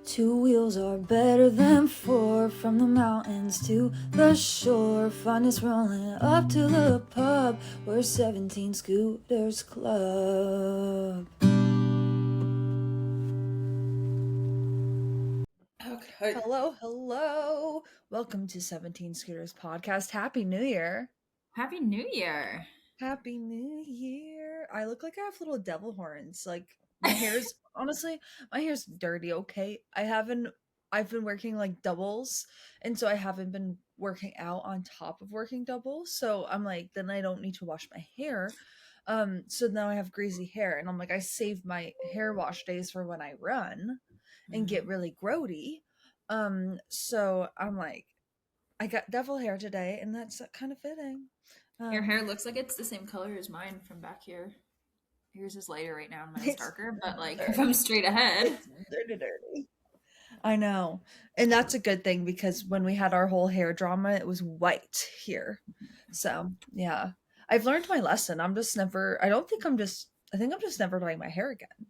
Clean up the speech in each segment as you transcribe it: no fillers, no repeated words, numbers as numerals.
Two wheels are better than four. From the mountains to the shore, find us rolling up to the pub. We're 17 Scooters Club. Okay. Hello. Welcome to 17 Scooters Podcast. Happy New Year. Happy New Year. Happy New Year. I look like I have little devil horns. Like my hair's honestly, my hair's dirty, okay? I've been working like doubles, and so I haven't been working out on top of working doubles. So I'm like, then I don't need to wash my hair. So now I have greasy hair, and I'm like, I save my hair wash days for when I run and get really grody. So I'm like, I got devil hair today, and that's kind of fitting. Your hair Um looks like it's the same color as mine from back here. Yours is lighter right now and mine's It's darker, but like if I'm dirty. straight ahead. It's dirty. I know. And that's a good thing because when we had our whole hair drama, it was white here. So, yeah. I've learned my lesson. I think I'm just never dyeing my hair again.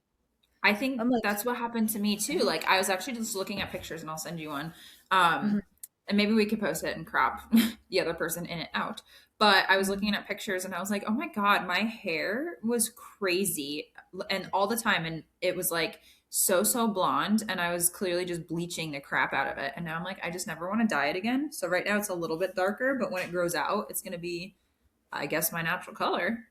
I think I'm like, that's what happened to me too. Like I was actually just looking at pictures and I'll send you one. mhm, And maybe we could post it and crop the other person in it out. But I was looking mhm. at pictures and I was like, oh my God, my hair was crazy and all the time. And it was like so blonde. And I was clearly just bleaching the crap out of it. And now I'm like, I just never want to dye it again. So right now it's a little bit darker, but when it grows out, it's going to be, I guess, my natural color.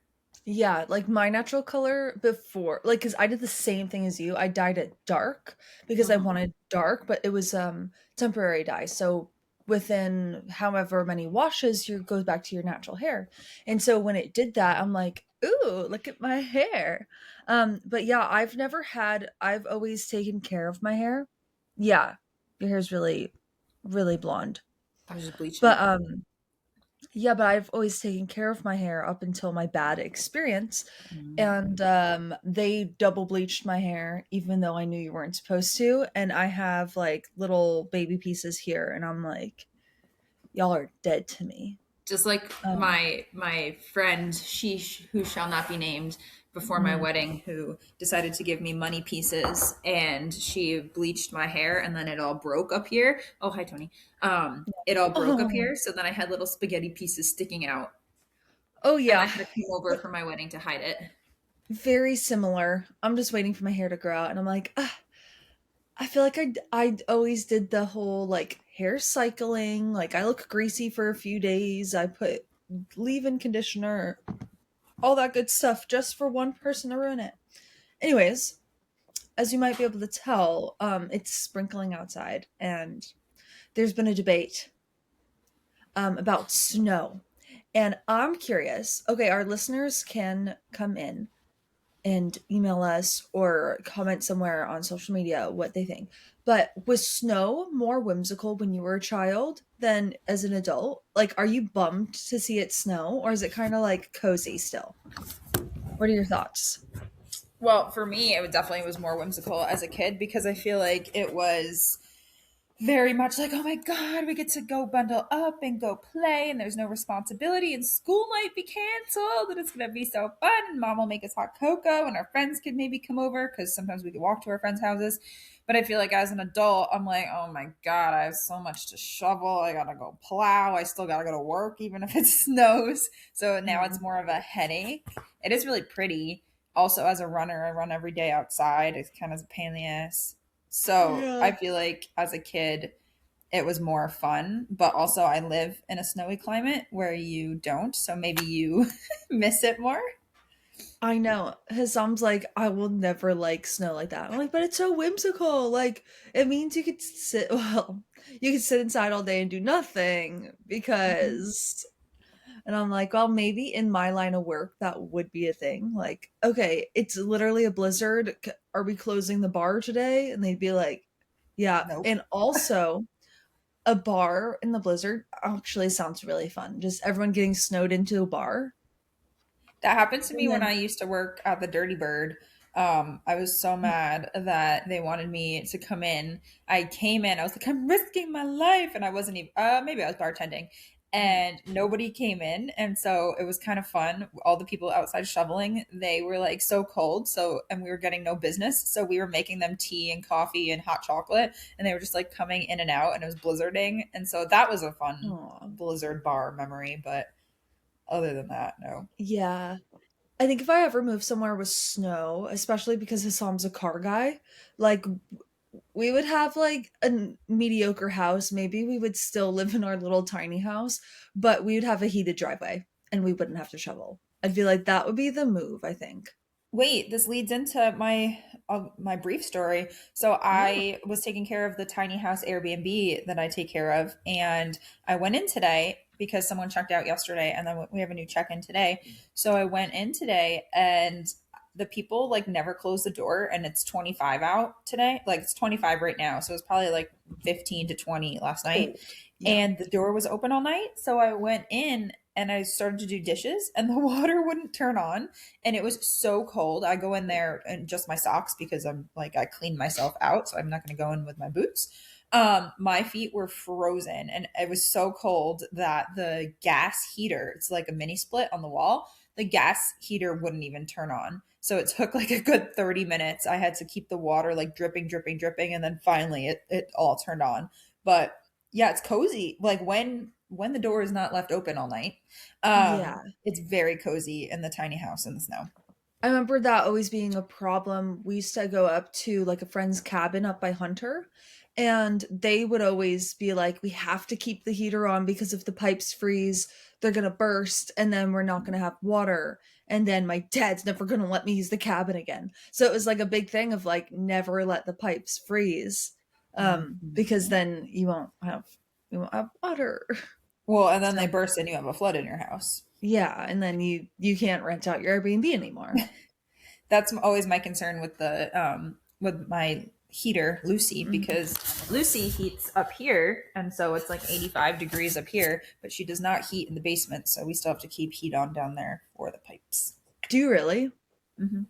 Yeah, like my natural color before, like, cause I did the same thing as you. I dyed it dark because I Uh-huh. wanted dark, but it was temporary dye. So within however many washes, you goes back to your natural hair. And so when it did that, I'm like, ooh, look at my hair. But yeah, I've always taken care of my hair. Yeah, your hair's really blonde. I was just bleaching But it. yeah, but I've always taken care of my hair up until my bad experience. Mm. And they double bleached my hair, even though I knew you weren't supposed to. And I have like little baby pieces here, and I'm like, y'all are dead to me. Just like Um, my friend, who shall not be named, before my mhm. wedding, who decided to give me money pieces, and she bleached my hair, and then it all broke up here. Oh, hi Tony. It all broke up Oh, here, so then I had little spaghetti pieces sticking out, oh and I yeah, had to come over for my wedding to hide it. very similar. I'm just waiting for my hair to grow out, and I'm like, ah, I feel like I always did the whole like hair cycling. Like I look greasy for a few days. I put leave-in conditioner, all that good stuff, just for one person to ruin it. Anyways, as you might be able to tell, it's sprinkling outside, and there's been a debate about snow. And I'm curious. Okay, our listeners can come in and email us or comment somewhere on social media what they think. But was snow more whimsical when you were a child than as an adult? Like, are you bummed to see it snow, or is it kind of like cozy still? What are your thoughts? Well, for me, it definitely was more whimsical as a kid because I feel like it was very much like, oh my God, we get to go bundle up and go play, and there's no responsibility, and school might be canceled, and it's gonna be so fun. And mom will make us hot cocoa, and our friends could maybe come over because sometimes we could walk to our friends' houses. But I feel like as an adult, I'm like, oh my God, I have so much to shovel. I gotta go plow. I still gotta go to work, even if it snows. So now it's Mhm. more of a headache. It is really pretty. Also, as a runner, I run every day outside. It's kind of a pain in the ass. So Yeah. I feel like as a kid, it was more fun, but also I live in a snowy climate where you don't. So maybe you miss it more. I know. Hassam's like, I will never like snow like that. I'm like, but it's so whimsical. Like, it means you could sit, well, you could sit inside all day and do nothing Mhm. because, and I'm like, well, maybe in my line of work, that would be a thing. Like, okay, it's literally a blizzard. Are we closing the bar today? And they'd be like, yeah. Nope. And also, a bar in the blizzard actually sounds really fun. Just everyone getting snowed into a bar. That happened to me And when then, I used to work at the Dirty Bird. I was so mad that they wanted me to come in. I came in, I was like, I'm risking my life. And I wasn't even, maybe I was bartending. Mm. and nobody came in. And so it was kind of fun. All the people outside shoveling, they were like so cold. So, and we were getting no business. So we were making them tea and coffee and hot chocolate, and they were just like coming in and out, and it was blizzarding. And so that was a fun Aw. blizzard bar memory. But other than that, no. Yeah. I think if I ever move somewhere with snow, especially because Hassam's a car guy, like we would have like a mediocre house. Maybe we would still live in our little tiny house, but we would have a heated driveway and we wouldn't have to shovel. I'd feel like that would be the move, I think. Wait, this leads into my brief story. So Oh, I was taking care of the tiny house Airbnb that I take care of, and I went in today because someone checked out yesterday, and then we have a new check-in today. So I went in today, and the people like never close the door, and it's 25 out today. Like it's 25 right now, so it's probably like 15 to 20 last night, cold. Yeah. and the door was open all night. So I went in and I started to do dishes, and the water wouldn't turn on, and it was so cold. I go in there in just my socks because I'm like I cleaned myself out, so I'm not going to go in with my boots. My feet were frozen, and it was so cold that the gas heater, it's like a mini split on the wall, the gas heater wouldn't even turn on. So it took like a good 30 minutes. I had to keep the water like dripping, dripping, dripping, and then finally it all turned on. But yeah, it's cozy. Like when the door is not left open all night, Yeah. it's very cozy in the tiny house in the snow. I remember that always being a problem. We used to go up to like a friend's cabin up by Hunter, and they would always be like, we have to keep the heater on because if the pipes freeze, they're going to burst and then we're not going to have water. And then my dad's never going to let me use the cabin again. So it was like a big thing of like, never let the pipes freeze, because Mhm. then you won't have water. Well, and then they So burst and you have a flood in your house. yeah, and then you can't rent out your Airbnb anymore. That's always my concern with my heater, Lucy, Mhm. because Lucy heats up here, and so it's like 85 degrees up here, but she does not heat in the basement, so we still have to keep heat on down there for the pipes. Do you really? Hmm.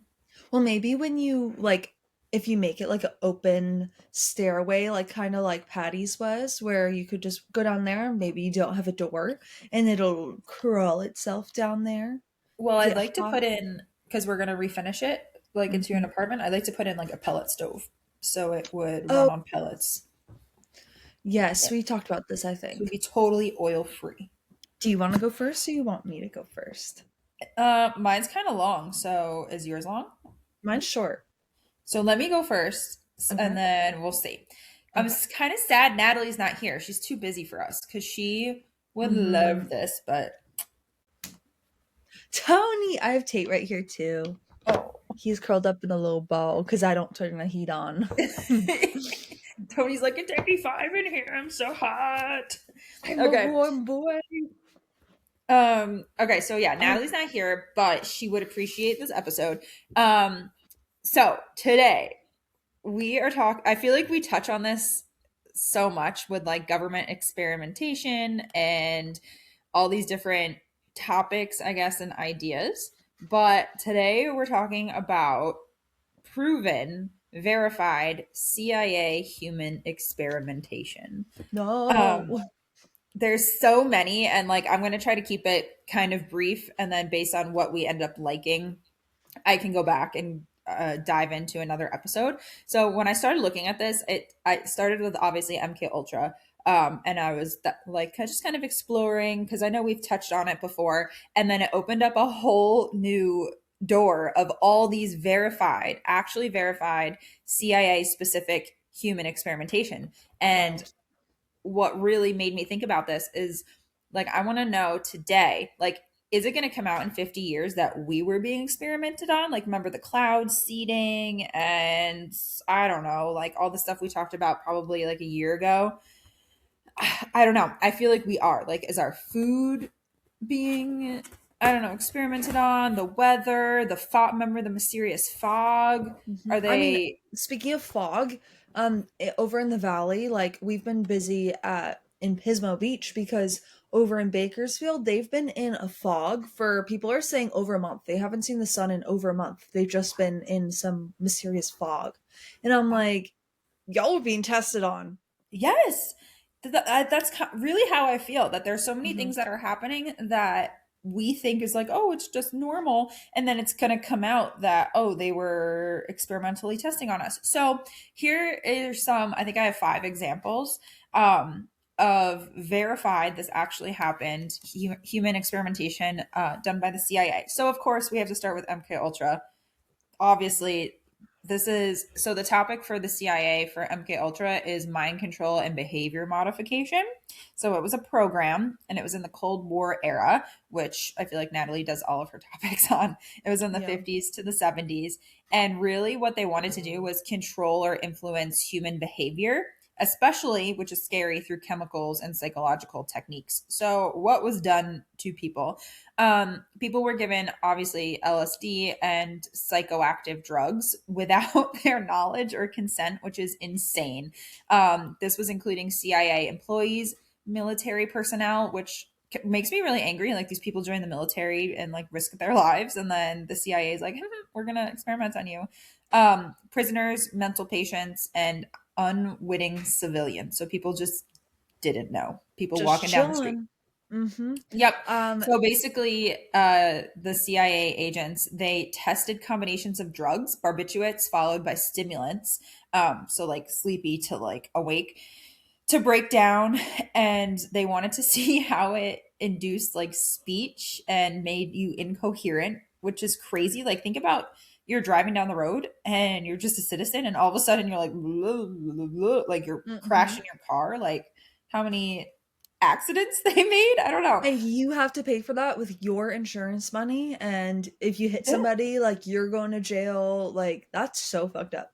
Well, maybe when you like, if you make it like an open stairway, like kind of like Patty's was, where you could just go down there, maybe you don't have a door, and it'll crawl itself down there, Well, I'd get like to hot. put in, because we're going to refinish it like into an Hmm. apartment, I'd like to put in like a pellet stove so it would run Oh, on pellets. yes, Yeah. we talked about this, I So it'd think. be totally oil free. Do you want to go first or you want me to go first? Mine's kind of long, so is yours long? Mine's short. So let me go first, and Okay. then we'll see. I'm Okay. kind of sad Natalie's not here. She's too busy for us because she would Hmm. love this, but Tony, I have Tate right here too. oh. He's curled up in a little ball because I don't turn the heat on. Tony's like, it's 85 in here. I'm so hot. I'm a Okay. warm boy. Okay, so yeah, Oh, Natalie's not here, but she would appreciate this episode. Um, so today we are talking, I feel like we touch on this so much with like government experimentation and all these different topics, I guess, and ideas. But today we're talking about proven, verified CIA human experimentation. Um, no. there's so many, and like I'm going to try to keep it kind of brief, and then based on what we end up liking, I can go back and dive into another episode. So when I started looking at this, I started with obviously MK Ultra, and I was like just kind of exploring because I know we've touched on it before, and then it opened up a whole new door of all these verified, actually verified CIA specific human experimentation. Oh, And what really made me think about this is like I want to know today, like is it going to come out in 50 years that we were being experimented on? Like remember the cloud seeding and I don't know, like all the stuff we talked about probably like a year ago. I don't know. I feel like we are. Like is our food being I don't know, experimented on, the weather, the fog, remember the mysterious fog? Are mhm. I mean, they speaking of fog, over in the valley, like we've been busy at in Pismo Beach because over in Bakersfield, they've been in a fog for people are saying over a month. They haven't seen the sun in over a month. They've just been in some mysterious fog. And I'm like, y'all are being tested on. yes. That's really how I feel, that there's so many Hmm. things that are happening that we think is like, oh, it's just normal. And then it's going to come out that, oh, they were experimentally testing on us. So here is some, I think I have 5 examples of verified this actually happened human experimentation done by the CIA. So, of course, we have to start with MK Ultra. Obviously, this is so the topic for the CIA for MK Ultra is mind control and behavior modification. So it was a program and it was in the Cold War era, which I feel like Natalie does all of her topics on. It was in the Yeah. 50s to the 70s, and really what they wanted to do was control or influence human behavior, especially, which is scary, through chemicals and psychological techniques. So what was done to people? People were given obviously LSD and psychoactive drugs without their knowledge or consent, which is insane. This was including CIA employees, military personnel, which makes me really angry. Like, these people join the military and like risk their lives, and then the CIA is like, we're gonna experiment on you. Prisoners, mental patients, and unwitting civilians. So people just didn't know. People Just walking down the street. chilling. Hmm. Yep. Um, So basically, the CIA agents, they tested combinations of drugs, barbiturates followed by stimulants, so like sleepy to like awake, to break down, and they wanted to see how it induced like speech and made you incoherent, which is crazy. Like, think about, you're driving down the road and you're just a citizen, and all of a sudden you're like, blah, blah, blah, like you're mhm. crashing your car. Like, how many accidents they made? I don't know. And you have to pay for that with your insurance money. And if you hit Yeah. somebody, like you're going to jail. Like that's so fucked up.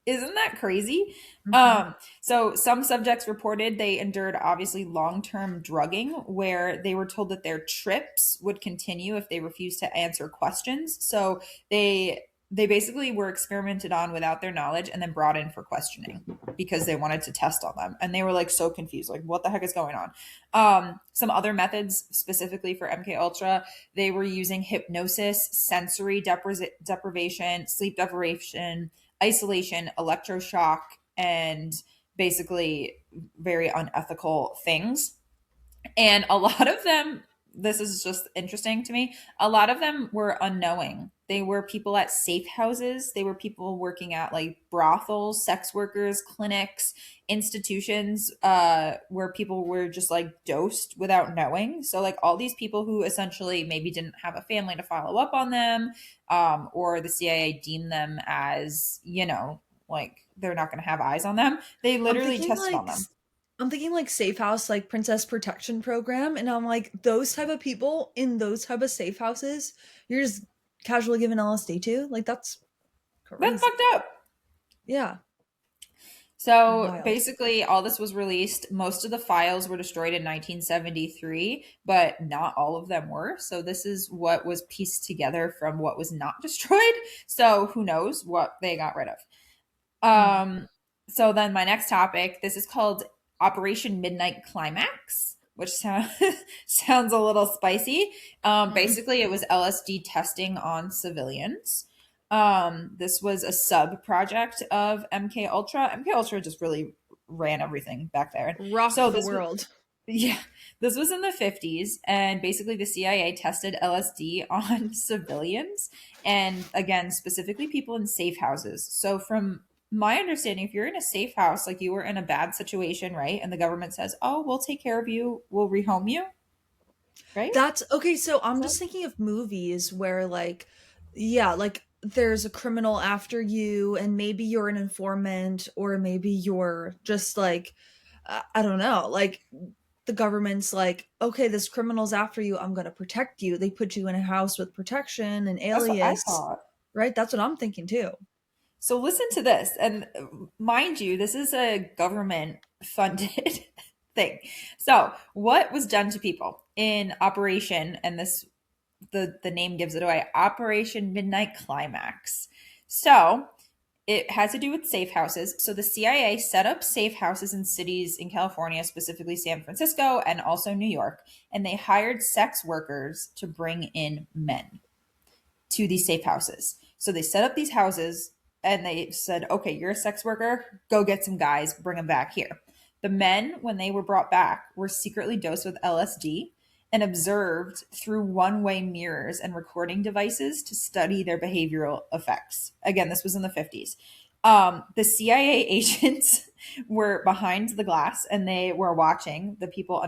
Isn't that crazy? Hmm. So some subjects reported they endured obviously long-term drugging, where they were told that their trips would continue if they refused to answer questions. So they basically were experimented on without their knowledge and then brought in for questioning because they wanted to test on them. And they were like so confused, like what the heck is going on? Some other methods specifically for MK Ultra, they were using hypnosis, sensory deprivation, sleep deprivation, isolation, electroshock, and basically very unethical things. And a lot of them, this is just interesting to me, a lot of them were unknowing. They were people at safe houses, they were people working at like brothels, sex workers, clinics, institutions, where people were just like dosed without knowing. So like all these people who essentially maybe didn't have a family to follow up on them, or the CIA deemed them as, like they're not going to have eyes on them, they I'm literally thinking tested like on them. I'm thinking like safe house, like princess protection program, and I'm like those type of people in those type of safe houses, you're just casually giving LSD to. Like that's That's crazy. fucked up. Yeah, So wild. basically, all this was released. Most of the files were destroyed in 1973, but not all of them were. So this is what was pieced together from what was not destroyed. So who knows what they got rid of. Mm. Um, so then my next topic, this is called Operation Midnight Climax, which sounds a little spicy. Mm. Basically, it was LSD testing on civilians. This was a sub project of MK Ultra. MK Ultra just really ran everything back there. Rocked So the this was, world. yeah, this was in the 50s, and basically the CIA tested LSD on civilians, and again, specifically people in safe houses. So, from my understanding, if you're in a safe house, like you were in a bad situation, right? And the government says, oh, we'll take care of you, we'll rehome you, right? That's okay. So I'm So, just thinking of movies where, like, yeah, like there's a criminal after you, and maybe you're an informant, or maybe you're just like, I don't know, like the government's like, okay, this criminal's after you. I'm going to protect you. They put you in a house with protection and that's what I alias, thought. right? That's what I'm thinking too. So, listen to this. And mind you, this is a government funded thing. So, what was done to people in Operation, and this the name gives it away, Operation Midnight Climax. So it has to do with safe houses. So the CIA set up safe houses in cities in California, specifically San Francisco and also New York, and they hired sex workers to bring in men to these safe houses. So they set up these houses and they said, okay, you're a sex worker, go get some guys, bring them back here. The men, when they were brought back, were secretly dosed with LSD and observed through one-way mirrors and recording devices to study their behavioral effects. Again, this was in the 50s. The CIA agents were behind the glass and they were watching the people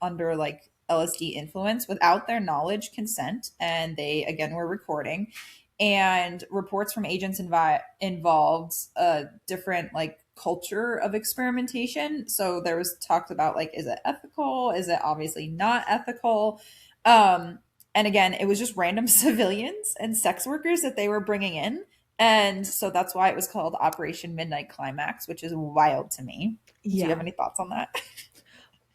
under like LSD influence without their knowledge, consent, and they again were recording. And reports from agents involved a different like culture of experimentation. So there was talks about like, is it ethical? Is it obviously not ethical? Um, and again, it was just random civilians and sex workers that they were bringing in. And so that's why it was called Operation Midnight Climax, which is wild to me. Do you have Yeah. any thoughts on that?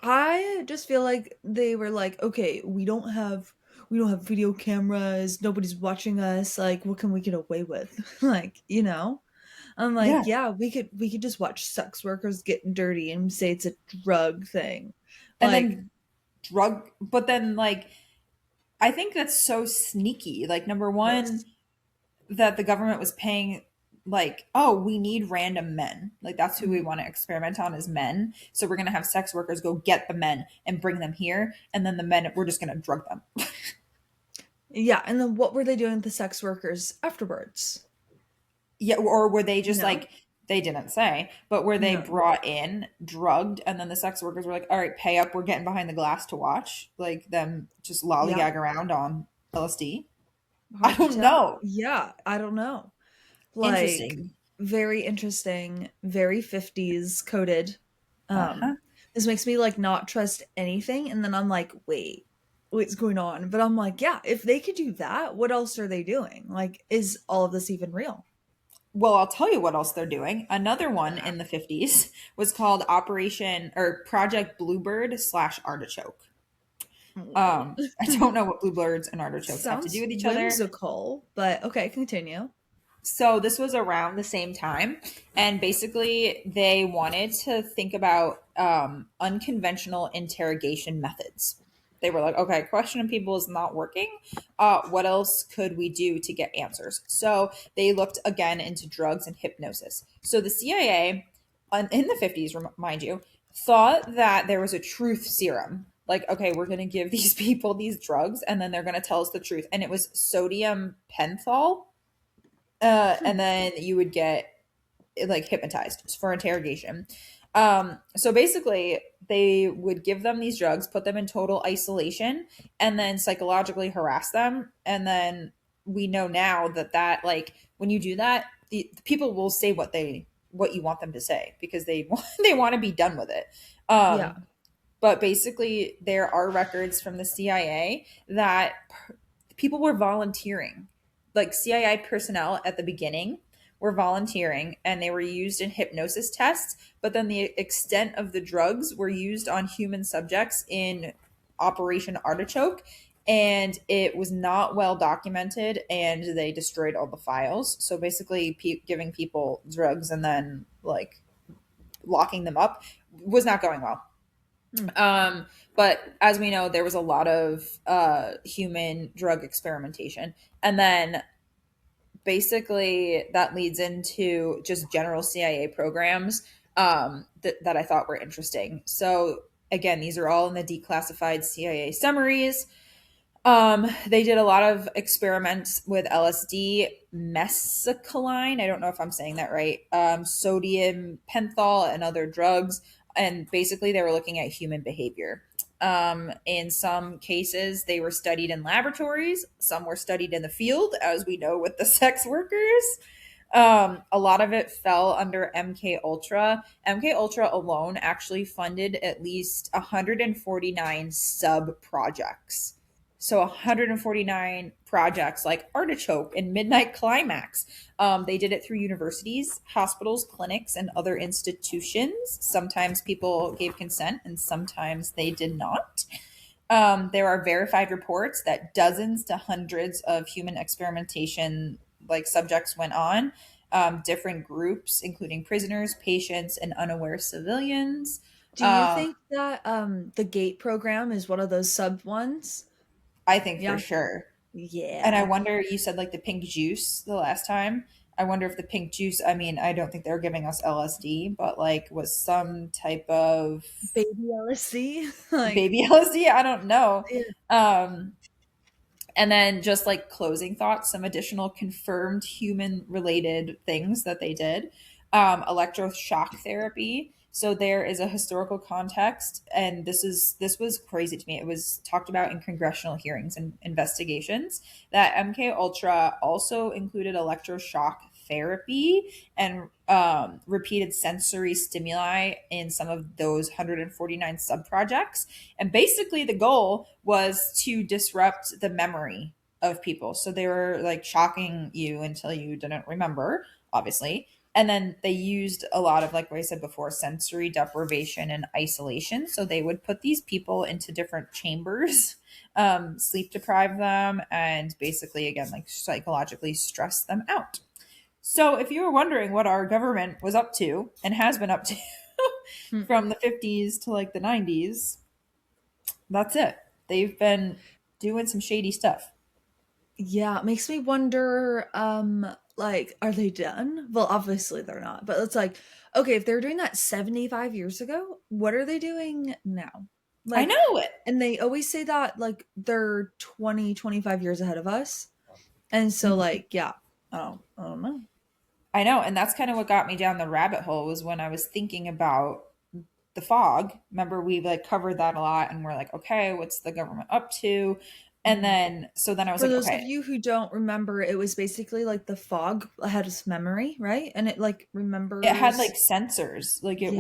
I just feel like they were like, okay, we don't have video cameras, nobody's watching us, like what can we get away with? Like, you know? I'm Yeah. like, yeah, we could just watch sex workers get dirty and say it's a drug thing. And Like, then but then like, I think that's so sneaky. Like, number one, yes. that the government was paying like, oh, we need random men, like that's who we Mhm. want to experiment on is men, so we're going to have sex workers go get the men and bring them here, and then the men we're just going to drug them. Yeah, and then what were they doing with the sex workers afterwards? Yeah, or were they You just know? like, they didn't say, but were they No. brought in drugged and then the sex workers were like, all right, pay up, we're getting behind the glass to watch like them just Yeah. lollygag around on LSD? I Hard to don't tell. know. Yeah, I don't know. Like, Interesting. very interesting, very 50s coded. Uh-huh. This makes me like not trust anything, and then I'm like, wait, what's going on? But I'm like, yeah, if they could do that, what else are they doing? Like, is all of this even real? Well, I'll tell you what else they're doing. Another one in the 50s was called Operation or Project Bluebird slash Artichoke. What? I don't know what bluebirds and artichokes have to do Sounds with each other. whimsical, but okay, continue. So this was around the same time, and basically they wanted to think about unconventional interrogation methods. They were like, okay, questioning people is not working. What else could we do to get answers? So they looked again into drugs and hypnosis. So the CIA, in the 50s, mind you, thought that there was a truth serum. Like, okay, we're going to give these people these drugs, and then they're going to tell us the truth. And it was sodium penthol, Hmm. and then you would get like hypnotized for interrogation. So basically, they would give them these drugs, put them in total isolation, and then psychologically harass them. And then we know now that like when you do that, the people will say what you want them to say because they they want to be done with it. Yeah. But basically, there are records from the CIA that people were volunteering. Like CIA personnel at the beginning were volunteering and they were used in hypnosis tests, but then the extent of the drugs were used on human subjects in Operation Artichoke, and it was not well documented and they destroyed all the files. So basically, giving people drugs and then like locking them up was not going well. Hmm. Um, but as we know, there was a lot of human drug experimentation. And then basically that leads into just general CIA programs that I thought were interesting. So, again, these are all in the declassified CIA summaries. They did a lot of experiments with LSD, mescaline. I don't know if I'm saying that right. Sodium penthol and other drugs, and basically they were looking at human behavior. In some cases, they were studied in laboratories. Some were studied in the field, as we know with the sex workers. A lot of it fell under MK Ultra. MK Ultra alone actually funded at least 149 sub projects. So 149 projects like Artichoke and Midnight Climax. They did it through universities, hospitals, clinics, and other institutions. Sometimes people gave consent and sometimes they did not. There are verified reports that dozens to hundreds of human experimentation like subjects went on, different groups, including prisoners, patients, and unaware civilians. Do you Um, think that the gate program is one of those sub ones? I think for Yeah. sure. And I Yeah. wonder, you said like the pink juice the last time. I wonder if the pink juice, I mean, I don't think they're giving us LSD, but like was some type of Baby LSD. Like, baby LSD. I don't know. yeah. Um, and then just like closing thoughts, some additional confirmed human related things that they did. Electroshock therapy. So there is a historical context, and this was crazy to me. It was talked about in congressional hearings and investigations that MK Ultra also included electroshock therapy and repeated sensory stimuli in some of those 149 subprojects. And basically, the goal was to disrupt the memory of people. So they were like shocking you until you didn't remember, obviously. And then they used a lot of, like what I said before, sensory deprivation and isolation. So they would put these people into different chambers, sleep deprive them, and basically, again, like psychologically stress them out. So if you were wondering what our government was up to and has been up to Hmm. from the 50s to like the 90s, that's it. They've been doing some shady stuff. Yeah, it makes me wonder, like, are they done? Well, obviously they're not, but it's like, okay, if they're doing that 75 years ago, what are they doing now? I Like, know it. and they always say that, like, they're 20, 25 years ahead of us. And so, like, yeah, I don't know. I know. And that's kind of what got me down the rabbit hole was when I was thinking about the fog. Remember, we like covered that a lot and we're like, okay, what's the government up to? And Mhm. then, so then I was For like, those of okay, you who don't remember, it was basically like the fog had its memory, right? And it like it had remembers. like sensors. Like Yeah.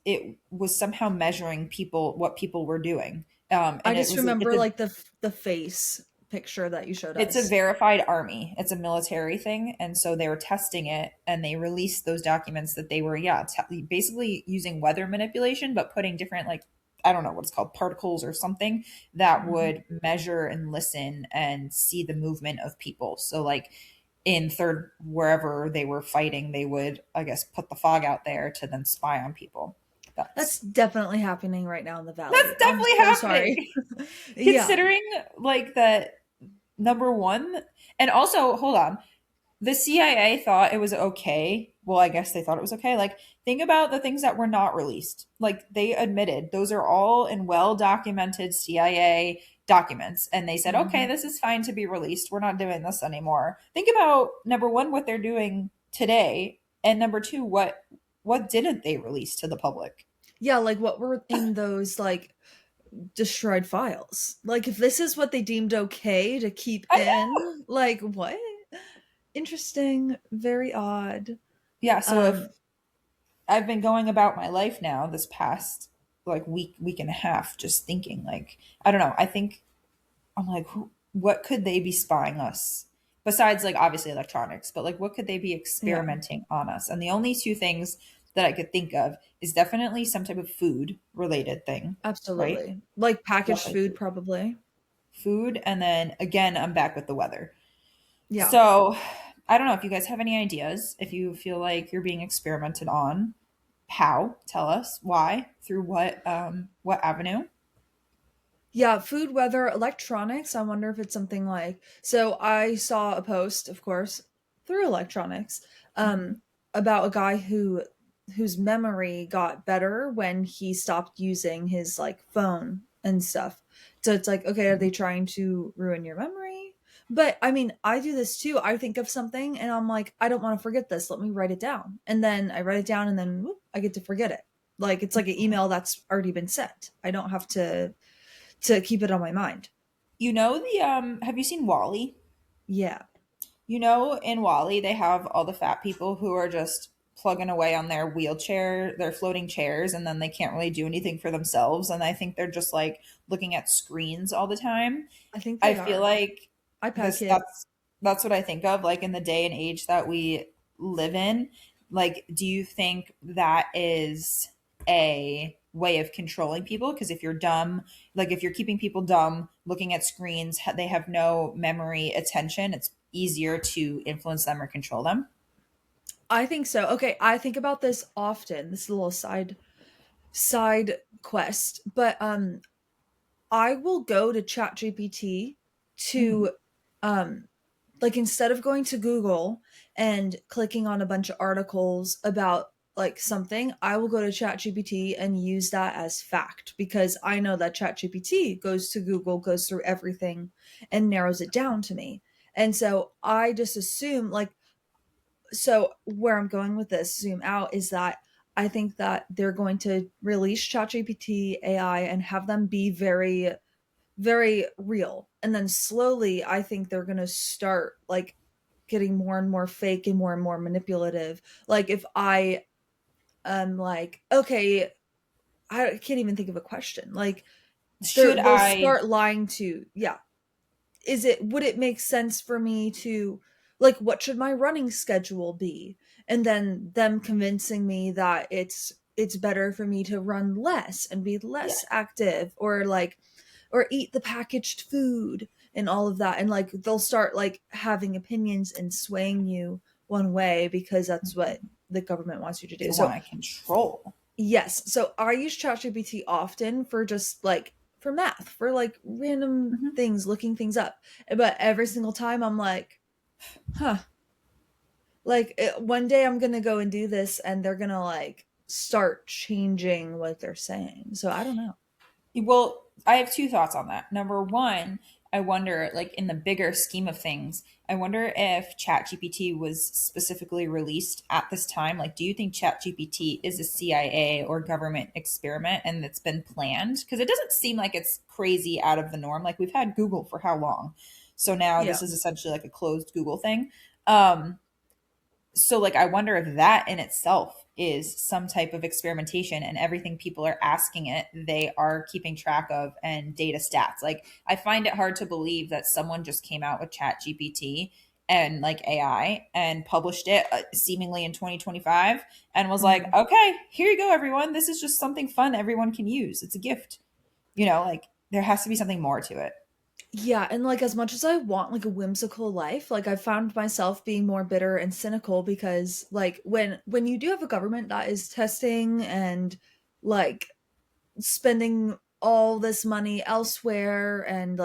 it was somehow measuring people, what people were doing. I And just it's remember a like the face picture that you showed it's a us. verified army. It's a military thing, and so they were testing it, and they released those documents that they were, yeah, basically using weather manipulation, but putting different like I don't know what it's called, particles or something that Mhm. would measure and listen and see the movement of people. So like in third wherever they were fighting, they would I guess put the fog out there to then spy on people. That's That's definitely happening right now in the that's valley. I'm definitely so sorry. happening. Yeah. Considering like that number one, and also hold on, the CIA thought it was okay. Well, I guess they thought it was okay. Like, think about the things that were not released. Like, they admitted those are all in well documented CIA documents. And they said, okay, Mhm. this is fine to be released. We're not doing this anymore. Think about number one, what they're doing today. And number two, what didn't they release to the public? Yeah, like what were in those like destroyed files? Like if this is what they deemed okay to keep I know. in, like what? Interesting, very odd. Yeah. So if Um I've been going about my life now this past like week and a half, just thinking like, I don't know. I think I'm like, what could they be spying us? Besides, like, obviously electronics, but like, what could they be yeah, experimenting on us? And the only two things that I could think of is definitely some type of food related thing, right? absolutely. Like packaged Definitely food food. probably. Food. And then again, I'm back with the weather. Yeah. So I don't know if you guys have any ideas, if you feel like you're being experimented on, how, tell us why, through what avenue. Yeah, food, weather, electronics. I wonder if it's something like so I saw a post, of course, through electronics, Mhm. about a guy whose memory got better when he stopped using his like phone and stuff. So it's like, okay, are they trying to ruin your memory? But I mean, I do this too. I think of something and I'm like, I don't want to forget this. Let me write it down. And then I write it down and then whoop, I get to forget it. Like it's like an email that's already been sent. I don't have to keep it on my mind. You know the have you seen Wally? Yeah. You know, in Wally, they have all the fat people who are just plugging away on their wheelchair, their floating chairs, and then they can't really do anything for themselves. And I think they're just like looking at screens all the time. I think I they feel are. like iPad this kid. that's what I think of, like in the day and age that we live in. Like, do you think that is a way of controlling people? Because if you're dumb, like if you're keeping people dumb, looking at screens, they have no memory, attention, it's easier to influence them or control them. I think so. Okay, I think about this often. This is a little side quest, but I will go to ChatGPT Mm. to um like instead of going to Google and clicking on a bunch of articles about like something, I will go to ChatGPT and use that as fact because I know that ChatGPT goes to Google, goes through everything and narrows it down to me. And so I just assume like, so where I'm going with this zoom out is that I think that they're going to release ChatGPT AI and have them be very very real. And then slowly, I think they're going to start like getting more and more fake and more manipulative. Like if I am like, okay, I can't even think of a question. Like Should they'll I? start lying to, yeah. Is it would it make sense for me to like what should my running schedule be? And then them convincing me that it's better for me to run less and be Yeah. less active or like or eat the packaged food and all of that and like they'll start like having opinions and swaying you one way because that's what the government wants you to They do. So want to control. yes, so I use ChatGPT often for just like for math, for like random Mhm. things, looking things up. But every single time I'm like, huh, like one day I'm going to go and do this and they're going to like start changing what they're saying. So I don't know. Well, I have two thoughts on that. Number one, I wonder, like in the bigger scheme of things, I wonder if ChatGPT was specifically released at this time. Like, do you think ChatGPT is a CIA or government experiment and it's been planned? Because it doesn't seem like it's crazy out of the norm. Like, we've had Google for how long? So now Yeah. this is essentially like a closed Google thing. Um, so like I wonder if that in itself is some type of experimentation and everything people are asking it they are keeping track of and data stats. Like I find it hard to believe that someone just came out with chat gpt and like ai and published it seemingly in 2025 and was like, Mhm. okay, here you go everyone, this is just something fun everyone can use, it's a gift. Like there has to be something more to it. Yeah, and like as much as I want like a whimsical life, like I found myself being more bitter and cynical because like when you do have a government that is testing and like spending all this money elsewhere and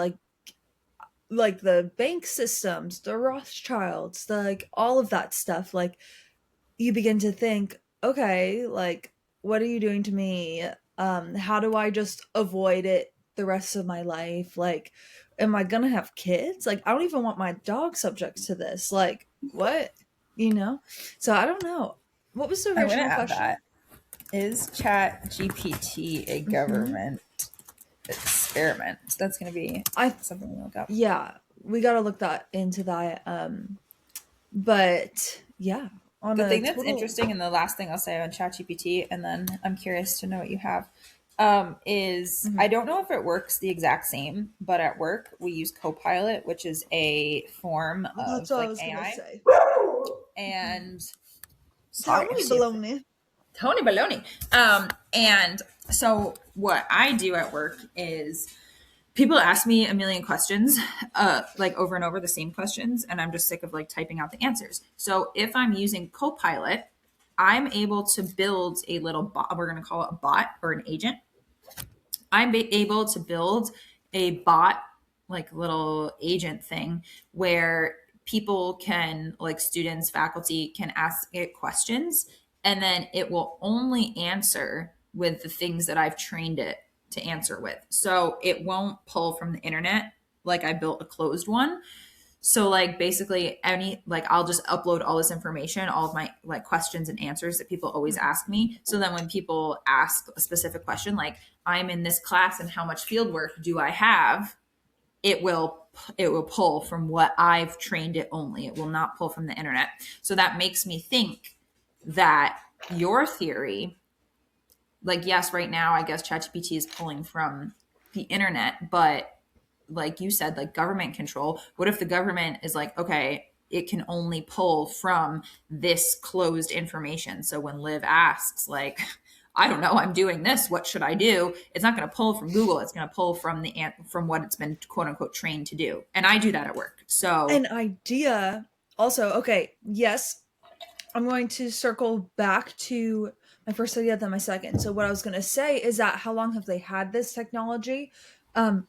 like the bank systems, the Rothschilds, the, like all of that stuff, like you begin to think, okay, like what are you doing to me? How do I just avoid it the rest of my life? Like, am I gonna have kids? Like, I don't even want my dog subject to this. Like, what? You know? So I don't know. What was the I'm going to original add question? that. Is chat gpt a Hmm. government experiment? That's going to be I something to look up. yeah, we gotta look that into that. But yeah, on The a thing that's total. interesting, and the last thing I'll say on ChatGPT, and then I'm curious to know what you have, is I Mhm. don't know if it works the exact same, but at work we use Copilot, which is a form That's of what I like was gonna AI. say. And sorry, I Tony see it. Baloney. Tony Baloney. And so what I do at work is people ask me a million questions, like over and over the same questions, and I'm just sick of like typing out the answers. So if I'm using Copilot, I'm able to build a little bot. We're going to call it a bot or an agent. Able to build a bot, like little agent thing, where people can, like students, faculty, can ask it questions, and then it will only answer with the things that I've trained it to answer with. So it won't pull from the internet like I built a closed one. So like basically any like I'll just upload all this information, all of my like questions and answers that people always ask me. So then when people ask a specific question like I'm in this class and how much field work do I have, it will pull from what I've trained it only. It will not pull from the internet. So that makes me think that your theory, like yes, right now I guess ChatGPT is pulling from the internet, but like you said, like government control. What if the government is like, okay, it can only pull from this closed information? So when Liv asks, like, I don't know, I'm doing this, what should I do? It's not going to pull from Google. It's going to pull from from what it's been quote unquote trained to do. And I do that at work. So An idea. Also, okay, yes, I'm going to circle back to my first idea, then my second. So what I was going to say is that how long have they had this technology? Um,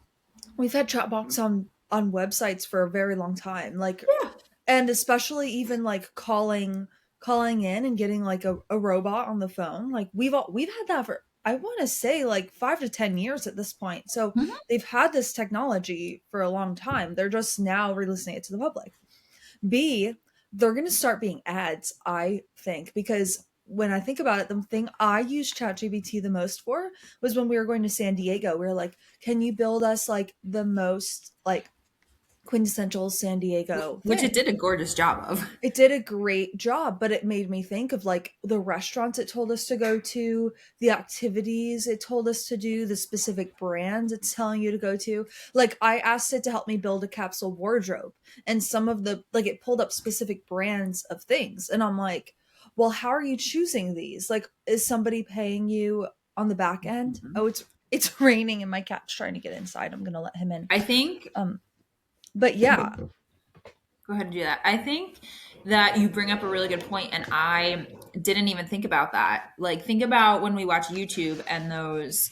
we've had chatbots on on websites for a very long time. Like, Yeah. and especially even like calling in and getting like a robot on the phone. Like we've had that for, I want to say, like 5 to 10 years at this point. So Mhm. they've had this technology for a long time. They're just now releasing it to the public. B, they're going to start being ads, I think, because when I think about it, the thing I used ChatGPT the most for was when we were going to San Diego. We were like, can you build us like the most like quintessential San Diego Which it thing? did a gorgeous job of. It did a great job, but it made me think of like the restaurants it told us to go to, the activities it told us to do, the specific brands it's telling you to go to. Like I asked it to help me build a capsule wardrobe, and some of the like it pulled up specific brands of things, and I'm like, well, how are you choosing these? Like, is somebody paying you on the back end? Mhm. Oh, it's raining and my cat's trying to get inside. I'm gonna let him in. I think Um, but yeah. go ahead and do that. I think that you bring up a really good point, and I didn't even think about that. Like, think about when we watch YouTube and those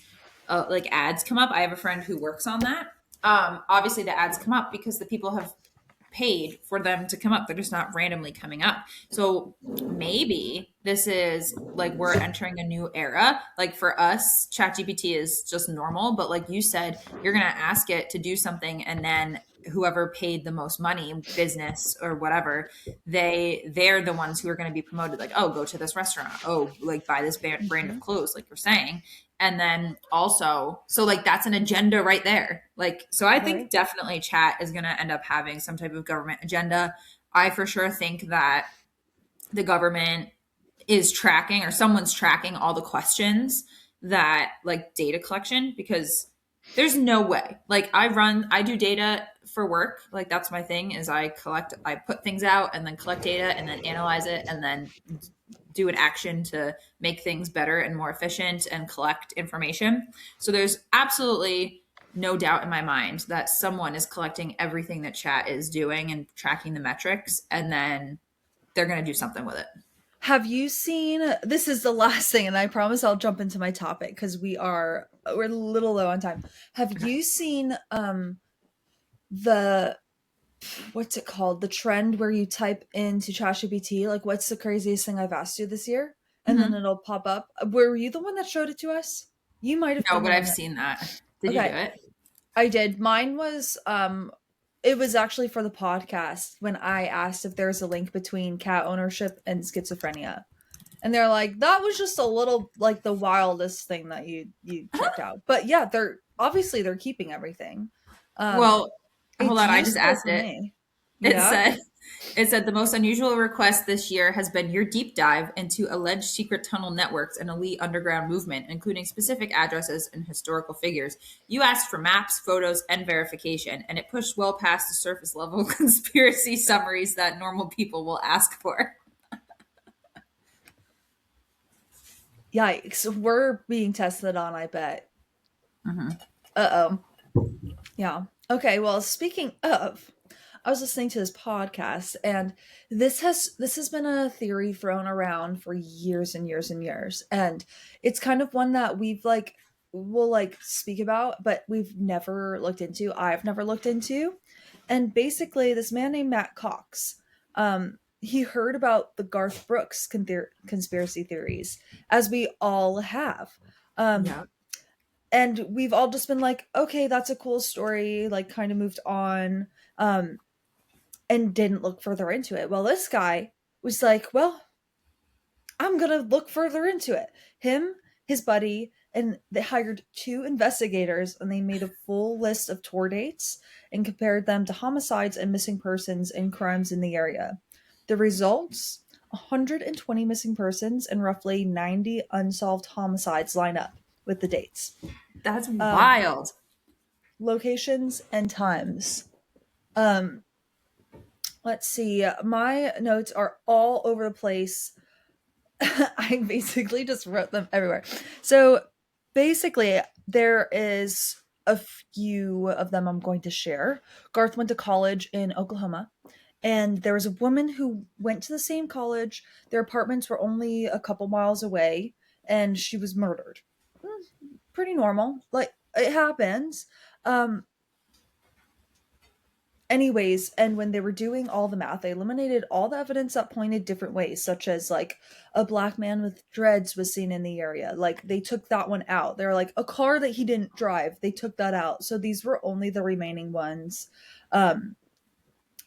like ads come up. I have a friend who works on that. Obviously, the ads come up because the people have paid for them to come up. They're just not randomly coming up. So maybe this is like we're entering a new era. Like for us, ChatGPT is just normal, but like you said, you're going to ask it to do something, and then whoever paid the most money, business or whatever, they're the ones who are going to be promoted. Like, oh, go to this restaurant. Oh, like buy this brand of Mhm. clothes, like you're saying. And then also, so like that's an agenda right there. Like, so I think Right. definitely chat is going to end up having some type of government agenda. I for sure think that the government is tracking, or someone's tracking all the questions, that like data collection, because there's no way. Like I do data for work. Like that's my thing, is I put things out and then collect data and then analyze it and then do an action to make things better and more efficient and collect information. So there's absolutely no doubt in my mind that someone is collecting everything that chat is doing and tracking the metrics, and then they're going to do something with it. Have you seen, this is the last thing and I promise I'll jump into my topic because we're a little low on time. Have Okay. you seen the what's it called? The trend where you type into ChatGPT like what's the craziest thing I've asked you this year? And then Mm-hmm. it'll pop up. Were you the one that showed it to us? You might have No, been the but one I've that. seen that. Did you do Okay, it? I did. Mine was it was actually for the podcast when I asked if there's a link between cat ownership and schizophrenia. And they're like, that was just a little like the wildest thing that you checked out. But yeah, they're keeping everything. Um, Well, hold it's on. I just useful asked for it. me. It Yeah. said, it said the most unusual request this year has been your deep dive into alleged secret tunnel networks and elite underground movement, including specific addresses and historical figures. You asked for maps, photos, and verification, and it pushed well past the surface level conspiracy summaries that normal people will ask for. Yikes. We're being tested on, I bet. Mhm. Uh-oh. Yeah. Okay, well, speaking of, I was listening to this podcast and this has been a theory thrown around for years and years and years. And it's kind of one that we'll like speak about, but we've never looked into. I've never looked into. And basically this man named Matt Cox, he heard about the Garth Brooks conspiracy theories, as we all have. Um, Yeah. and we've all just been like, okay, that's a cool story, like kind of moved on, um and didn't look further into it. Well, this guy was like, well, I'm gonna look further into it. Him, his buddy, and they hired two investigators and they made a full list of tour dates and compared them to homicides and missing persons and crimes in the area. The results: 120 missing persons and roughly 90 unsolved homicides line up with the dates, That's um, wild. locations, and times. Um, let's see. My notes are all over the place. I basically just wrote them everywhere. So basically, there is a few of them I'm going to share. Garth went to college in Oklahoma, and there was a woman who went to the same college. Their apartments were only a couple miles away, and she was murdered. Pretty normal. Like, it happens. Um, Anyways, and when they were doing all the math, they eliminated all the evidence that pointed different ways, such as like a black man with dreads was seen in the area. Like they took that one out. They're like a car that he didn't drive. They took that out. So these were only the remaining ones um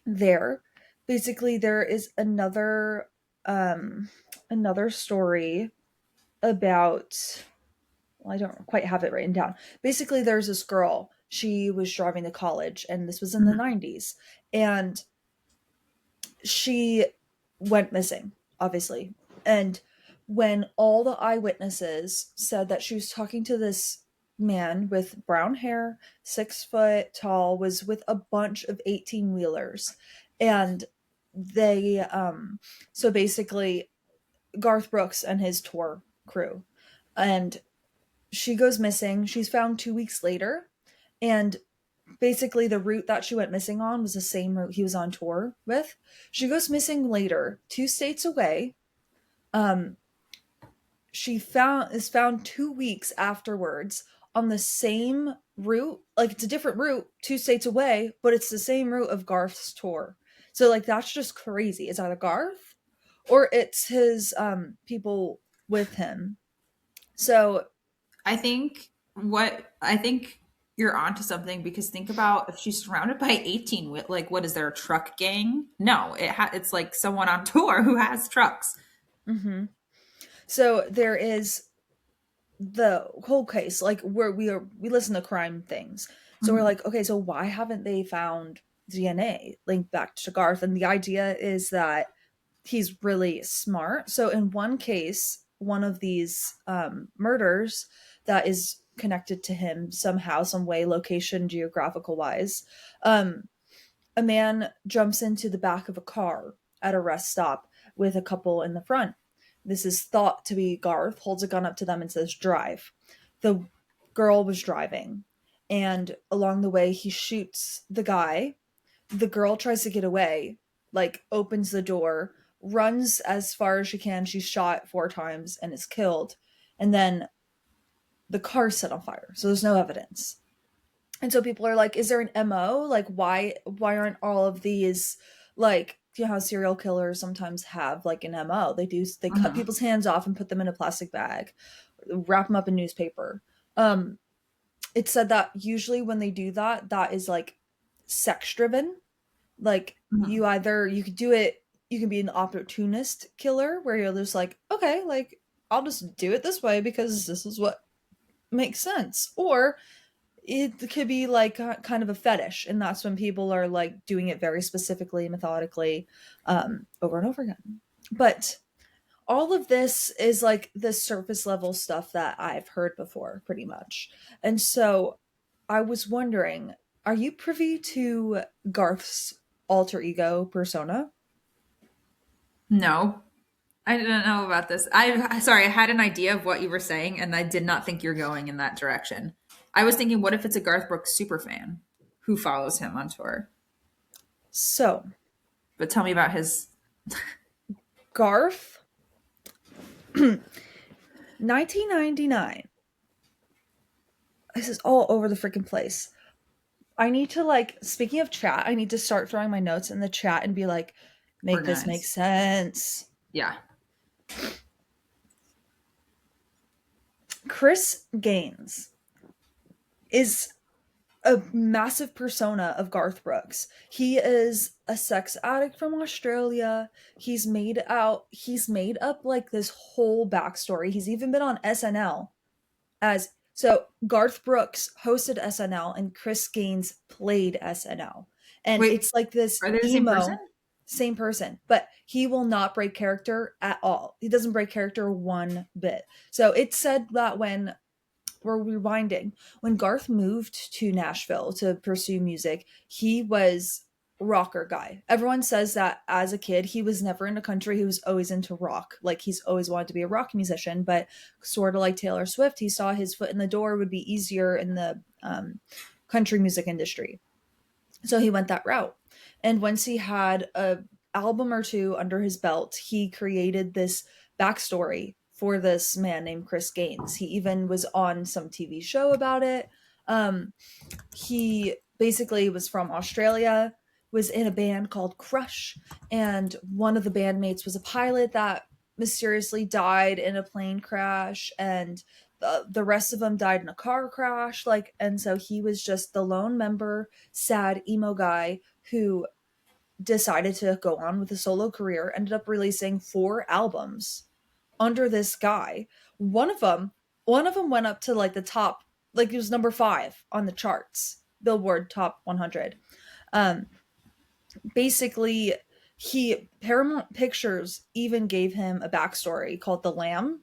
there. Basically, there is another story about, well, I don't quite have it written down. Basically, there's this girl. She was driving to college, and this was in the Mhm. 90s. And she went missing, obviously. And when all the eyewitnesses said that she was talking to this man with brown hair, 6 foot tall, was with a bunch of 18 wheelers. And they, so basically, Garth Brooks and his tour crew. And she goes missing. She's found 2 weeks later. And basically the route that she went missing on was the same route he was on tour with. She goes missing later, 2 states away. Um, she found is found 2 weeks afterwards on the same route. Like it's a different route, 2 states away, but it's the same route of Garth's tour. So like that's just crazy. It's either Garth or it's his people with him. So I think you're onto something because think about if she's surrounded by 18 with like what is there a truck gang? No, it's like someone on tour who has trucks. mhm. So there is the whole case, like where we listen to crime things, so we're Mhm. like, okay, so why haven't they found DNA linked back to Garth? And the idea is that he's really smart. So in one case, one of these murders that is connected to him somehow, some way, location, geographical wise, um a man jumps into the back of a car at a rest stop with a couple in the front. This is thought to be Garth, holds a gun up to them and says, drive. The girl was driving, and along the way, he shoots the guy. The girl tries to get away, like, opens the door, runs as far as she can. She's shot 4 times and is killed. And then the car's set on fire. So there's no evidence. And so people are like, is there an MO? Like why aren't all of these, like, you know how serial killers sometimes have like an MO? They cut Mhm. people's hands off and put them in a plastic bag, wrap them up in newspaper. Um it said that usually when they do that, that is like sex driven. Like Mhm. you could do it, you can be an opportunist killer where you're just like, okay, like I'll just do it this way because this is what makes sense. Or it could be like kind of a fetish, and that's when people are like doing it very specifically, methodically, over and over again. But all of this is like the surface level stuff that I've heard before, pretty much. And so I was wondering, are you privy to Garth's alter ego persona? No, I didn't know about this. Sorry, I had an idea of what you were saying, and I did not think you're going in that direction. I was thinking, what if it's a Garth Brooks super fan who follows him on tour? So But tell me about his. Garth, 1999, this is all over the freaking place. I need to, like, speaking of chat, I need to start throwing my notes in the chat and be like, make this make Organized. sense. Yeah. Chris Gaines is a massive persona of Garth Brooks. He is a sex addict from Australia. He's made up like this whole backstory. He's even been on SNL as, so Garth Brooks hosted SNL and Chris Gaines played SNL. And Wait, it's like this are they the same person? emo, same person, but he will not break character at all. He doesn't break character one bit. So it said that when we're rewinding, when Garth moved to Nashville to pursue music, he was rocker guy. Everyone says that as a kid, he was never into country. He was always into rock. Like he's always wanted to be a rock musician, but sort of like Taylor Swift, he saw his foot in the door would be easier in the country music industry. So he went that route. And once he had a album or two under his belt, he created this backstory for this man named Chris Gaines. He even was on some TV show about it. He basically was from Australia. was in a band called Crush, and one of the bandmates was a pilot that mysteriously died in a plane crash, and the rest of them died in a car crash. Like, and so he was just the lone member, sad emo guy who decided to go on with a solo career, ended up releasing 4 albums under this guy. One of them, one of them went up to like the top, like it was number 5 on the charts, Billboard Top 100. Um, Basically, he Paramount Pictures even gave him a backstory called The Lamb,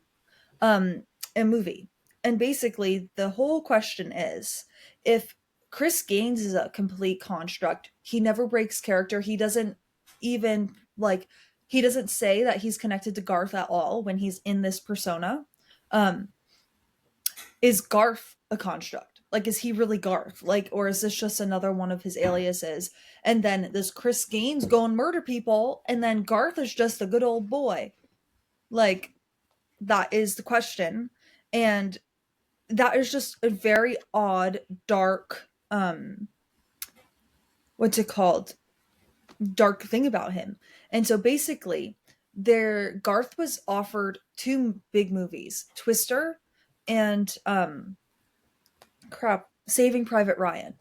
a movie. And basically, the whole question is if Chris Gaines is a complete construct, he never breaks character. He doesn't even like, he doesn't say that he's connected to Garth at all when he's in this persona. Um, is Garth a construct? Like, is he really Garth? Like, or is this just another one of his aliases? And then does Chris Gaines go and murder people, and then Garth is just a good old boy? Like, that is the question. And that is just a very odd, dark, what's it called? Dark thing about him. And so basically, Garth was offered 2 big movies, Twister and Saving Private Ryan.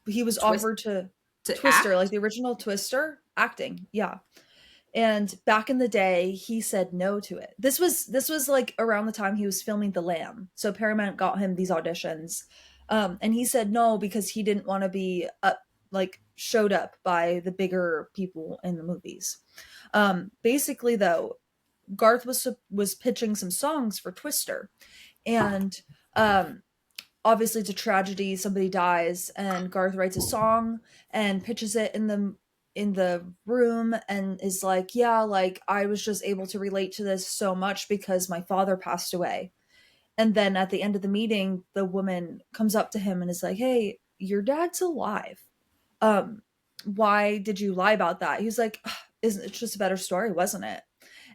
He was Twist offered to to Twister, like act. the original Twister, acting. Yeah. And back in the day, he said no to it. This was like around the time he was filming The Lamb. So Paramount got him these auditions. And he said no because he didn't want to be up, like showed up by the bigger people in the movies. Basically though, Garth was pitching some songs for Twister, and obviously it's a tragedy, somebody dies, and Garth writes a song and pitches it in the room, and is like, yeah, like I was just able to relate to this so much because my father passed away. And then at the end of the meeting, the woman comes up to him and is like, hey, your dad's alive. um why did you lie about that? He was like, isn't it just a better story, wasn't it?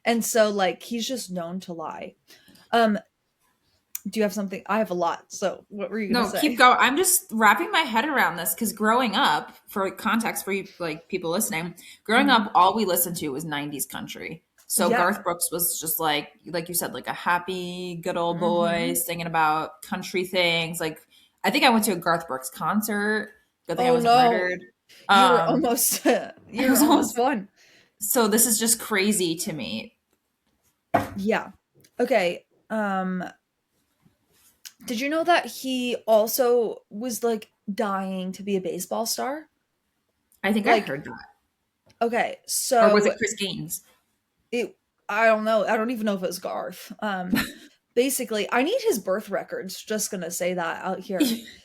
And so like he's just known to lie. um do you have something? I have a lot, so what were you gonna No, keep say? going. I'm just wrapping my head around this because growing up, for context for you, like people listening, growing Mhm. up, all we listened to was '90s country. So Yeah. Garth Brooks was just like you said, like a happy, good old boy Hmm. singing about country things. Like I think I went to a Garth Brooks concert. Good thing I Oh wasn't no, murdered. you were Um, almost it you were was almost almost, one. so this is just crazy to me. Yeah. Okay. Did you know that he also was like dying to be a baseball star? I think I Like, heard that, okay, or was so it Chris Gaines? it I don't know. I don't even know if it was Garth. Basically, I need his birth records. Just gonna say that out here.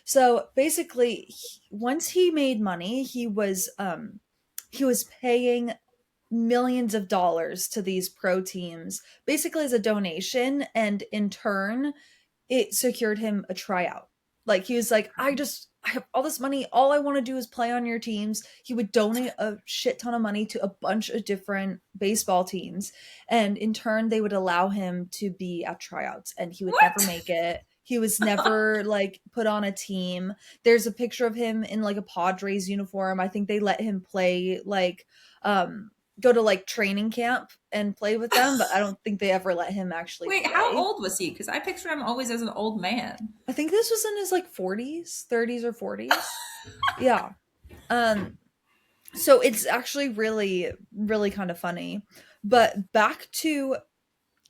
So basically, once he made money, he was paying millions of dollars to these pro teams, basically as a donation, and in turn it secured him a tryout. Like he was like, I have all this money. All I want to do is play on your teams. He would donate a shit ton of money to a bunch of different baseball teams. And in turn, they would allow him to be at tryouts, and he would never What? make it. He was never like put on a team. There's a picture of him in like a Padres uniform. I think they let him play like, go to like training camp and play with them, but I don't think they ever let him actually Wait, how play. old was he? Because I picture him always as an old man. I think this was in his like 40s, 30s or 40s. Yeah. Um so it's actually really really kind of funny. But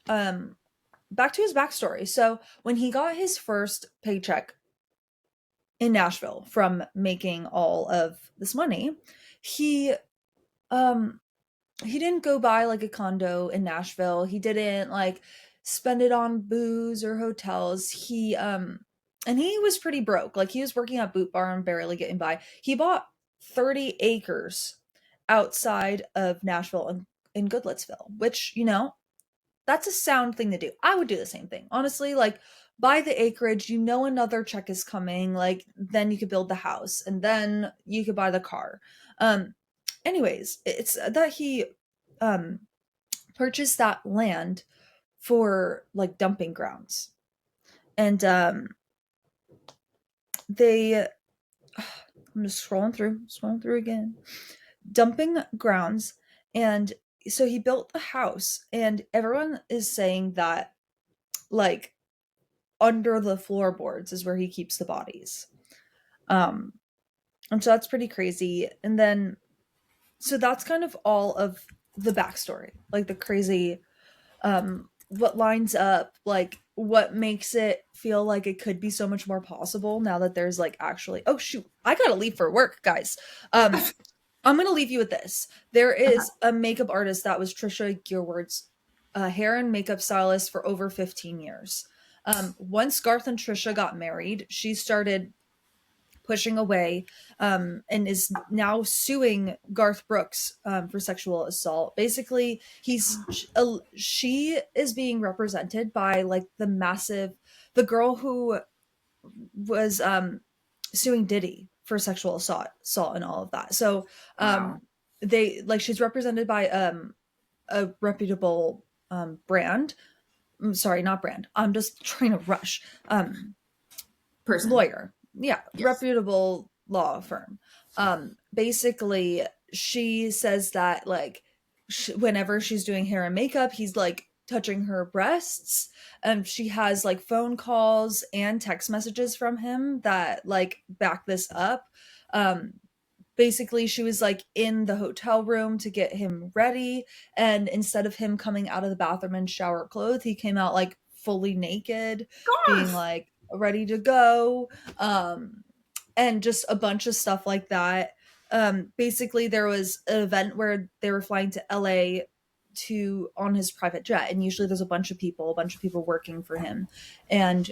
um back to his backstory. So when he got his first paycheck in Nashville from making all of this money, he um he didn't go buy like a condo in Nashville. He didn't like spend it on booze or hotels. And he was pretty broke. Like he was working at Boot Barn, barely getting by. He bought 30 acres outside of Nashville in Goodlettsville, which, that's a sound thing to do. I would do the same thing. Honestly, like buy the acreage, another check is coming, like then you could build the house and then you could buy the car. Anyways, it's that he um purchased that land for like dumping grounds. And they I'm just scrolling through again. dumping grounds. And so he built a house, and everyone is saying that, like, under the floorboards is where he keeps the bodies. Um, and so that's pretty crazy. And then, so that's kind of all of the backstory, like the crazy, what lines up, like what makes it feel like it could be so much more possible now that there's like actually, oh shoot, I gotta leave for work, guys. Um, I'm gonna leave you with this. There is a makeup artist that was Trisha Gearward's hair and makeup stylist for over 15 years. Once Garth and Trisha got married, she started pushing away, and is now suing Garth Brooks, for sexual assault. Basically, she is being represented by like the girl who was suing Diddy for sexual assault and all of that. So Wow. they like she's represented by a reputable brand. Sorry, not brand. I'm just trying to rush. Person. Lawyer. Yeah, Yes. reputable law firm. Basically, she says that like whenever she's doing hair and makeup, he's like touching her breasts. She has like phone calls and text messages from him that like back this up. Um, Basically, she was like in the hotel room to get him ready, and instead of him coming out of the bathroom and shower clothes, he came out like fully naked, being Garth. like ready to go, and just a bunch of stuff like that. Basically, there was an event where they were flying to LA to on his private jet, and usually there's a bunch of people working for him. And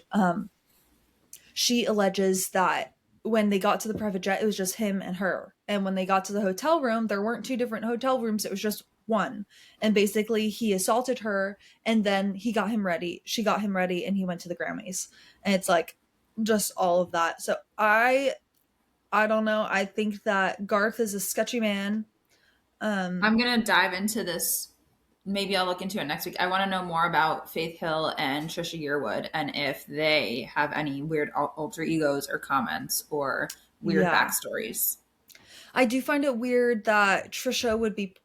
she alleges that when they got to the private jet, it was just him and her. And when they got to the hotel room, there weren't two different hotel rooms, it was just one. And basically, he assaulted her, and then he got him ready. She got him ready, and he went to the Grammys. And it's like just all of that. So I don't know. I think that Garth is a sketchy man. I'm Um, gonna dive into this. Maybe I'll look into it next week. I want to know more about Faith Hill and Trisha Yearwood, and if they have any weird alter egos or comments or weird yeah. backstories. I do find it weird that Trisha would be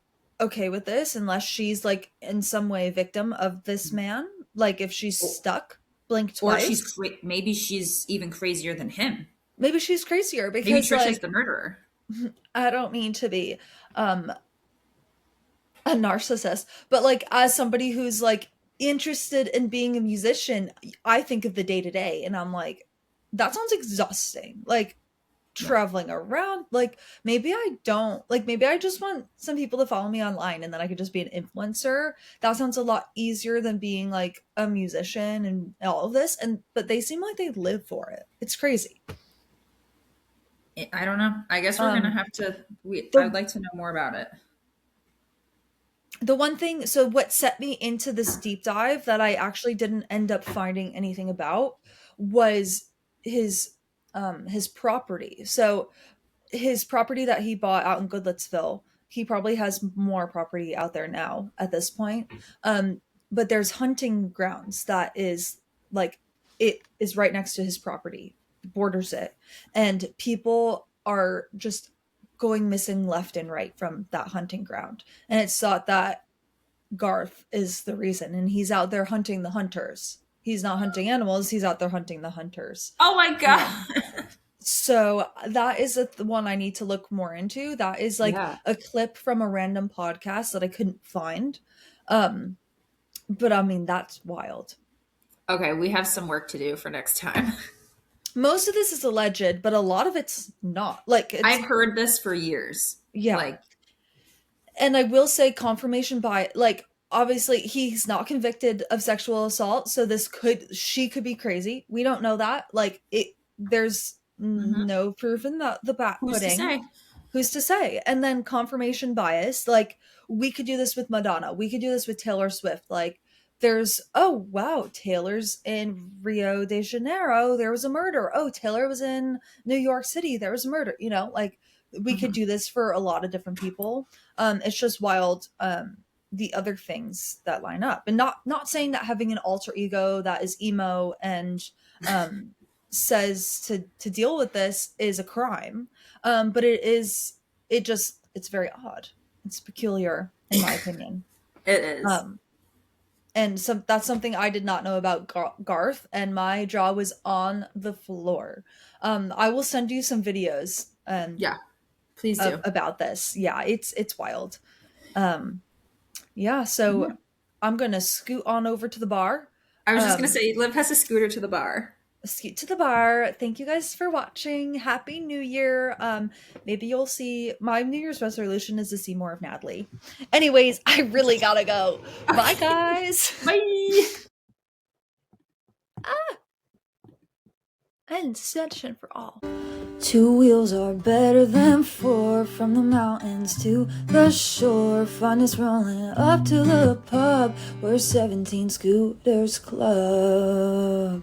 okay with this unless she's like in some way victim of this man. Like if she's stuck, blink Or she's twice. maybe she's even crazier than him. Maybe she's crazier Maybe because Trisha's like the murderer. I don't mean to be um a narcissist, but like as somebody who's like interested in being a musician, I think of the day to day and I'm like, that sounds exhausting. Like Yeah. traveling around, like maybe I don't, like maybe I just want some people to follow me online and then I could just be an influencer. That sounds a lot easier than being like a musician and all of this. And but they seem like they live for it. It's crazy. I don't know. I guess we're gonna um have to. I would the like to know more about it. the one thing, so what set me into this deep dive that I actually didn't end up finding anything about was his his property. So his property that he bought out in Goodlettsville, he probably has more property out there now at this point. But there's hunting grounds that is like it is right next to his property, borders it, and people are just going missing left and right from that hunting ground. And it's thought that Garth is the reason, and he's out there hunting the hunters. He's not hunting animals, he's out there hunting the hunters. Oh my Um, god. so that is the one I need to look more into. That is like Yeah. a clip from a random podcast that I couldn't find. Um, but I mean, that's wild. Okay, we have some work to do for next time. Most of this is alleged, but a lot of it's not. Like I've it's heard this for years. yeah. Like, And I will say confirmation by like obviously he's not convicted of sexual assault, so this could she could be crazy. We don't know that. Like it there's mhm. no proof in the bat Who's to pudding. say? Who's to say? And then confirmation bias, like we could do this with Madonna, we could do this with Taylor Swift. Like there's, oh wow, Taylor's in Rio de Janeiro, there was a murder. Oh, Taylor was in New York City, there was a murder. Like we could Mhm. do this for a lot of different people. It's just wild, the other things that line up. And not saying that having an alter ego that is emo and um says to deal with this is a crime, but it is, it just it's very odd. It's peculiar, in my opinion. It is. Um, and that's something I did not know about Garth, and my jaw was on the floor. I will send you some videos Yeah, please do. about this. Yeah, it's wild. Um, yeah, so Yeah. I'm gonna scoot on over to the bar. I was just gonna Um, say, Liv has a scooter to the bar. scoot to the bar. Thank you guys for watching. Happy New Year. Maybe you'll see my New Year's resolution is to see more of Natalie. Anyways, I really gotta go. Bye, Okay. guys. Bye. And session for all. Two wheels are better than four. From the mountains to the shore, fun is rolling up to the pub where 17 scooters club.